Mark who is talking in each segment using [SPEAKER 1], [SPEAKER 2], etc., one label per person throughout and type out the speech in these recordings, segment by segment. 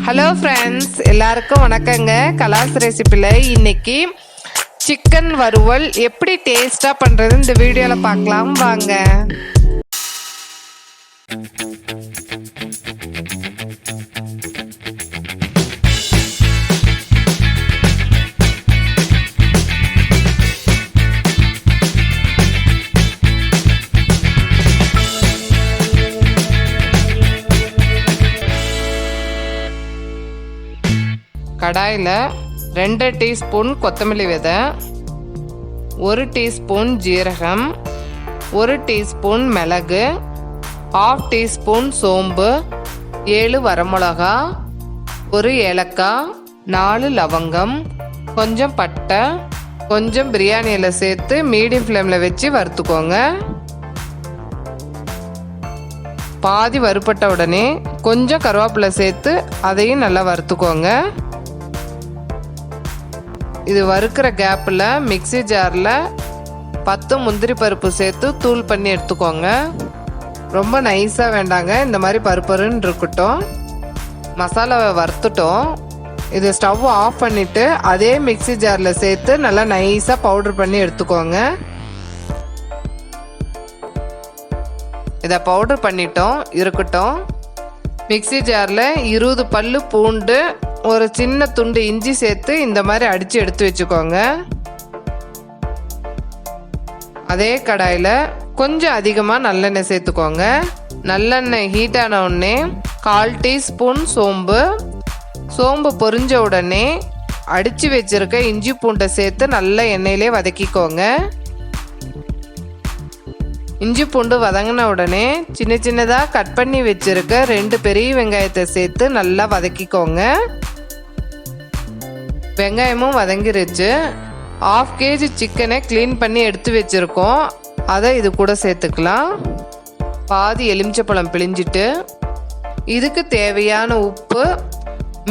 [SPEAKER 1] Hello friends, எல்லாருக்கும் வணக்கங்க. கலாஸ் ரெசிபியில் இன்னைக்கு சிக்கன் வறுவல் எப்படி டேஸ்ட்டாக பண்ணுறது இந்த வீடியோவில் பார்க்கலாம் வாங்க. கடாயில் 2 டீஸ்பூன் கொத்தமல்லி விதை, 1 டீஸ்பூன் ஜீரகம், 1 டீஸ்பூன் மிளகு, 1/2 டீஸ்பூன் சோம்பு, 7 வரமிளகா, 1 ஏலக்காய், 4 லவங்கம், கொஞ்சம் பட்டை, கொஞ்சம் பிரியாணி இலை சேர்த்து மீடியம் ஃப்ளேமில் வச்சு வறுத்துக்கோங்க. பாதி வறுப்பட்ட உடனே கொஞ்சம் கருவேப்பிலை சேர்த்து அதையும் நல்லா வறுத்துக்கோங்க. இது வறுக்கிற கேப்பில் மிக்ஸி ஜாரில் 10 முந்திரி பருப்பு சேர்த்து தூள் பண்ணி எடுத்துக்கோங்க. ரொம்ப நைஸாக வேண்டாங்க, இந்த மாதிரி பருப்பருன்னு இருக்கட்டும். மசாலாவை வறுத்துட்டோம். இது ஸ்டவ் ஆஃப் பண்ணிவிட்டு அதே மிக்ஸி ஜாரில் சேர்த்து நல்லா நைஸாக பவுடர் பண்ணி எடுத்துக்கோங்க. இதை பவுடர் பண்ணிட்டோம், இருக்கட்டும். மிக்ஸி ஜாரில் 20 பல்லு பூண்டு, ஒரு சின்ன துண்டு இஞ்சி சேர்த்து இந்த மாதிரி அடித்து எடுத்து வச்சுக்கோங்க. அதே கடாயில் கொஞ்சம் அதிகமாக நல்லெண்ணெய் சேர்த்துக்கோங்க. நல்லெண்ணெய் ஹீட் ஆன உடனே 1/4 டீஸ்பூன் சோம்பு பொரிஞ்ச உடனே அடித்து வச்சுருக்க இஞ்சி பூண்டை சேர்த்து நல்ல எண்ணெயிலே வதக்கிக்கோங்க. இஞ்சி பூண்டு வதங்கின உடனே சின்ன சின்னதாக கட் பண்ணி வச்சுருக்க 2 பெரிய வெங்காயத்தை சேர்த்து நல்லா வதக்கிக்கோங்க. வெங்காயமும் வதங்கிருச்சு. 1/2 kg சிக்கனை க்ளீன் பண்ணி எடுத்து வச்சுருக்கோம், அதை இது கூட சேர்த்துக்கலாம். பாதி எலுமிச்சப்பழம் பிழிஞ்சிட்டு இதுக்கு தேவையான உப்பு,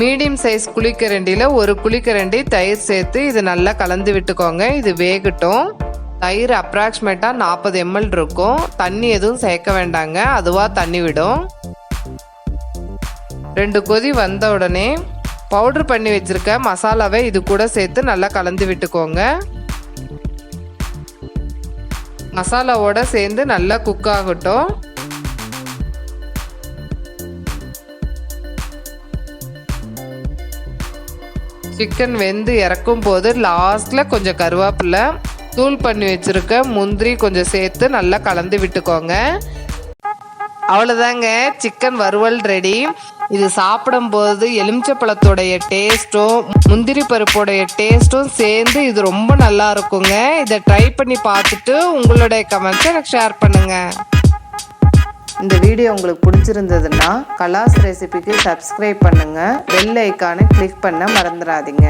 [SPEAKER 1] மீடியம் சைஸ் குழிக்கரண்டியில் 1 குழிக்கரண்டி தயிர் சேர்த்து இது நல்லா கலந்து விட்டுக்கோங்க. இது வேகட்டும். தயிர் அப்ராக்சிமேட்டாக 40 ml இருக்கும். தண்ணி எதுவும் சேர்க்க வேண்டாங்க, அதுவாக தண்ணி விடும். 2 கொதி வந்த உடனே பவுடர் பண்ணி வச்சிருக்க மசாலாவை இது கூட சேர்த்து நல்லா கலந்து விட்டுக்கோங்க. மசாலாவோட சேர்ந்து நல்லா குக் ஆகட்டும். சிக்கன் வெந்து இறக்கும் போது லாஸ்ட்ல கொஞ்சம் கருவேப்பிலை, தூள் பண்ணி வச்சிருக்க முந்திரி கொஞ்சம் சேர்த்து நல்லா கலந்து விட்டுக்கோங்க. அவ்வளோதாங்க, சிக்கன் வறுவல் ரெடி. இது சாப்பிடும்போது எலுமிச்சப்பழத்தோடைய டேஸ்ட்டும் முந்திரி பருப்போடைய டேஸ்ட்டும் சேர்ந்து இது ரொம்ப நல்லா இருக்குங்க. இதை ட்ரை பண்ணி பார்த்துட்டு உங்களுடைய கமெண்ட்ஸை எனக்கு ஷேர் பண்ணுங்க. இந்த வீடியோ உங்களுக்கு பிடிச்சிருந்ததுன்னா கலாஸ் ரெசிபிக்கு சப்ஸ்கிரைப் பண்ணுங்க. பெல் ஐக்கானை கிளிக் பண்ண மறந்துடாதீங்க.